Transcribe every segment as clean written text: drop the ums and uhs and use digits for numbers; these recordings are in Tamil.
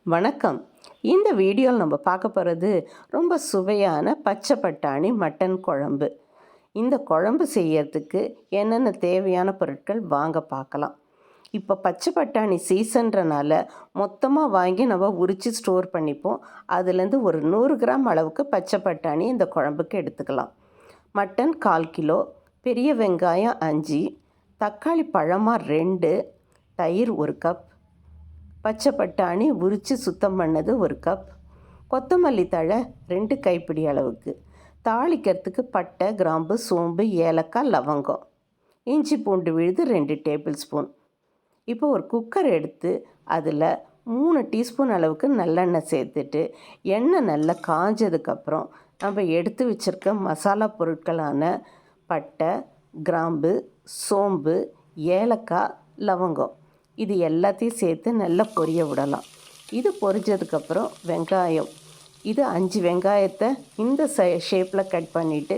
வணக்கம். இந்த வீடியோவில் நம்ம பார்க்க போகிறது ரொம்ப சுவையான பச்சை பட்டாணி மட்டன் குழம்பு. இந்த குழம்பு செய்யறதுக்கு என்னென்ன தேவையான பொருட்கள் வாங்க பார்க்கலாம். இப்போ பச்சை பட்டாணி சீசன்றனால மொத்தமாக வாங்கி நம்ம உரித்து ஸ்டோர் பண்ணிப்போம். அதுலேருந்து ஒரு 100 கிராம் அளவுக்கு பச்சை பட்டாணி இந்த குழம்புக்கு எடுத்துக்கலாம். மட்டன் 1/4 கிலோ, பெரிய வெங்காயம் 5, தக்காளி பழமாக 2, தயிர் 1 கப், பச்சை பட்டாணி உரித்து சுத்தம் பண்ணது 1 கப், கொத்தமல்லி தழை 2 கைப்பிடி அளவுக்கு, தாளிக்கிறதுக்கு பட்டை, கிராம்பு, சோம்பு, ஏலக்காய், லவங்கம், இஞ்சி பூண்டு விழுது 2 டேபிள் ஸ்பூன். இப்போ ஒரு குக்கர் எடுத்து அதில் 3 டீஸ்பூன் அளவுக்கு நல்லெண்ணெய் சேர்த்துட்டு எண்ணெய் நல்லா காஞ்சதுக்கப்புறம் நம்ம எடுத்து வச்சுருக்க மசாலா பொருட்களான பட்டை, கிராம்பு, சோம்பு, ஏலக்காய், லவங்கம் இது எல்லாத்தையும் சேர்த்து நல்லா பொரிய விடலாம். இது பொரிஞ்சதுக்கப்புறம் வெங்காயம், இது 5 வெங்காயத்தை இந்த ஷேப்பில் கட் பண்ணிவிட்டு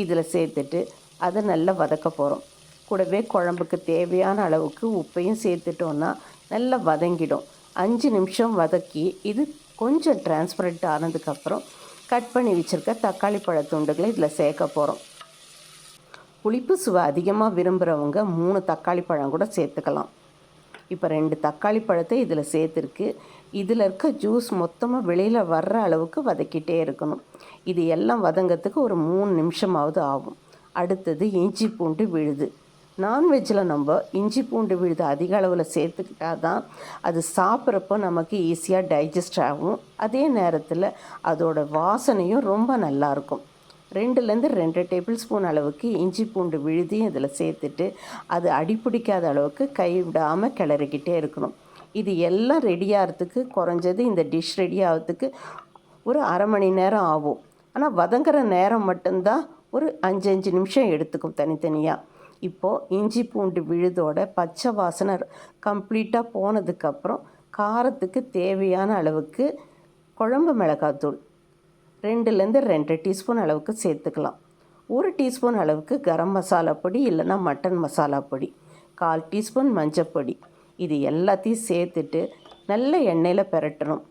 இதில் சேர்த்துட்டு அதை நல்லா வதக்க போகிறோம். கூடவே குழம்புக்கு தேவையான அளவுக்கு உப்பையும் சேர்த்துட்டோன்னா நல்லா வதங்கிடும். 5 நிமிஷம் வதக்கி இது கொஞ்சம் டிரான்ஸ்பரண்ட் ஆனதுக்கப்புறம் கட் பண்ணி வச்சுருக்க தக்காளி பழத்துண்டுகளை இதில் சேர்க்க போகிறோம். புளிப்பு சுவை அதிகமாக விரும்புகிறவங்க 3 தக்காளி பழம் கூட சேர்த்துக்கலாம். இப்போ 2 தக்காளி பழத்தை இதில் சேர்த்துருக்கு. இதில் இருக்க ஜூஸ் மொத்தமாக வெளியில் வர்ற அளவுக்கு வதக்கிட்டே இருக்கணும். இது எல்லாம் வதங்கிறதுக்கு ஒரு 3 நிமிஷமாவது ஆகும். அடுத்தது இஞ்சி பூண்டு விழுது. நான்வெஜ்ஜில் நம்ம இஞ்சி பூண்டு விழுது அதிக அளவில் சேர்த்துக்கிட்டா தான் அது சாப்பிட்றப்போ நமக்கு ஈஸியாக டைஜஸ்ட் ஆகும். அதே நேரத்தில் அதோட வாசனையும் ரொம்ப நல்லாயிருக்கும். 2லேருந்து 2 டேபிள் ஸ்பூன் அளவுக்கு இஞ்சி பூண்டு விழுதியும் இதில் சேர்த்துட்டு அது அடிப்பிடிக்காத அளவுக்கு கைவிடாமல் கிளறிக்கிட்டே இருக்கணும். இது எல்லாம் ரெடி ஆகிறதுக்கு குறைஞ்சது இந்த டிஷ் ரெடி ஆகிறதுக்கு ஒரு அரை மணி நேரம் ஆகும். ஆனால் வதங்குற நேரம் மட்டும்தான் ஒரு 5 நிமிஷம் எடுத்துக்கும் தனித்தனியாக. இப்போது இஞ்சி பூண்டு விழுதோட பச்சை வாசனை கம்ப்ளீட்டாக போனதுக்கப்புறம் காரத்துக்கு தேவையான அளவுக்கு குழம்பு மிளகாத்தூள் 2லேருந்து 2 டீஸ்பூன் அளவுக்கு சேர்த்துக்கலாம். 1 டீஸ்பூன் அளவுக்கு கரம் மசாலா பொடி இல்லைன்னா மட்டன் மசாலா பொடி, 1/4 டீஸ்பூன் மஞ்சப்பொடி இது எல்லாத்தையும் சேர்த்துட்டு நல்ல எண்ணெயில் பிரட்டணும்.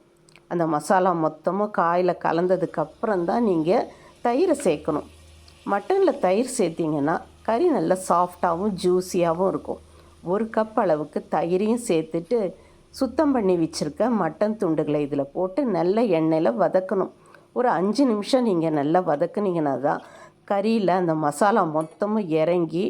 அந்த மசாலா மொத்தமும் காயில் கலந்ததுக்கப்புறம் தான் நீங்கள் தயிரை சேர்க்கணும். மட்டனில் தயிர் சேர்த்திங்கன்னா கறி நல்லா சாஃப்டாகவும் ஜூஸியாகவும் இருக்கும். 1 கப் அளவுக்கு தயிரையும் சேர்த்துட்டு சுத்தம் பண்ணி வச்சுருக்க மட்டன் துண்டுகளை இதில் போட்டு நல்ல எண்ணெயில் வதக்கணும். ஒரு 5 நிமிஷம் நீங்கள் நல்லா வதக்குனீங்கன்னா தான் கறியில் அந்த மசாலா மொத்தமும் இறங்கி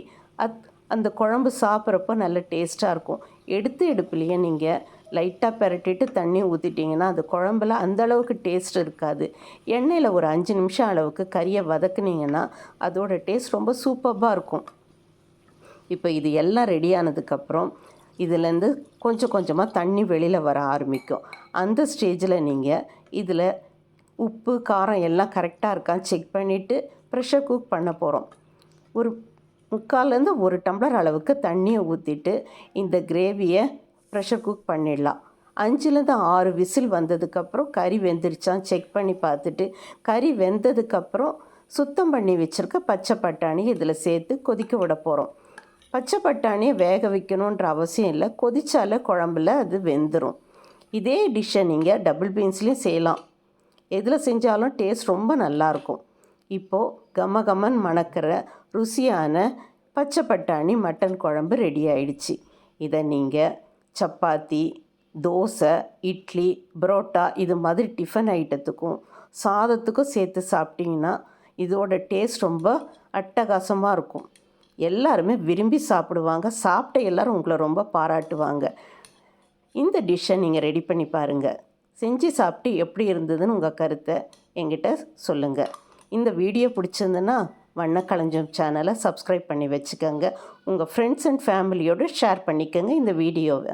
அந்த குழம்பு சாப்பிட்றப்போ நல்ல டேஸ்ட்டாக இருக்கும். எடுப்புலையே நீங்கள் லைட்டாக பிரட்டிட்டு தண்ணி ஊற்றிட்டிங்கன்னா அந்த குழம்புல அந்தளவுக்கு டேஸ்ட் இருக்காது. எண்ணெயில் ஒரு 5 நிமிஷம் அளவுக்கு கறியை வதக்குனிங்கன்னா அதோட டேஸ்ட் ரொம்ப சூப்பராக இருக்கும். இப்போ இது எல்லாம் ரெடி ஆனதுக்கப்புறம் இதுலேருந்து கொஞ்சம் கொஞ்சமாக தண்ணி வெளியில் வர ஆரம்பிக்கும். அந்த ஸ்டேஜில் நீங்கள் இதில் உப்பு, காரம் எல்லாம் கரெக்டாக இருக்கான்னு செக் பண்ணிவிட்டு ப்ரெஷர் குக் பண்ண போகிறோம். ஒரு 3/4லேருந்து 1 டம்ளர் அளவுக்கு தண்ணியை ஊற்றிட்டு இந்த கிரேவியை ப்ரெஷர் குக் பண்ணிடலாம். 5லேருந்து 6 விசில் வந்ததுக்கப்புறம் கறி வெந்துருச்சான்னு செக் பண்ணி பார்த்துட்டு கறி வெந்ததுக்கப்புறம் சுத்தம் பண்ணி வச்சுருக்க பச்சை பட்டாணி இதில் சேர்த்து கொதிக்க விட போகிறோம். பச்சை பட்டாணியை வேக வைக்கணுன்ற அவசியம் இல்லை, கொதிச்சால குழம்புல அது வெந்துடும். இதே டிஷ்ஷை நீங்கள் டபுள் பீன்ஸ்லேயும் செய்யலாம். எதில் செஞ்சாலும் டேஸ்ட் ரொம்ப நல்லாயிருக்கும். இப்போது கமகமன் மணக்கிற ருசியான பச்சை பட்டாணி மட்டன் குழம்பு ரெடி ஆயிடுச்சு. இதை நீங்கள் சப்பாத்தி, தோசை, இட்லி, பரோட்டா இது மாதிரி டிஃபன் ஐட்டத்துக்கும் சாதத்துக்கும் சேர்த்து சாப்பிட்டிங்கன்னா இதோட டேஸ்ட் ரொம்ப அட்டகாசமாக இருக்கும். எல்லாருமே விரும்பி சாப்பிடுவாங்க. சாப்பிட்ட எல்லோரும் உங்களை ரொம்ப பாராட்டுவாங்க. இந்த டிஷ்ஷை நீங்கள் ரெடி பண்ணி பாருங்கள். செஞ்சு சாப்பிட்டு எப்படி இருந்ததுன்னு உங்கள் கருத்தை என்கிட்ட சொல்லுங்கள். இந்த வீடியோ பிடிச்சிருந்துன்னா வண்ணக்களஞ்சியம் சேனலை சப்ஸ்கிரைப் பண்ணி வச்சுக்கோங்க. உங்கள் ஃப்ரெண்ட்ஸ் அண்ட் ஃபேமிலியோடு ஷேர் பண்ணிக்கோங்க இந்த வீடியோவை.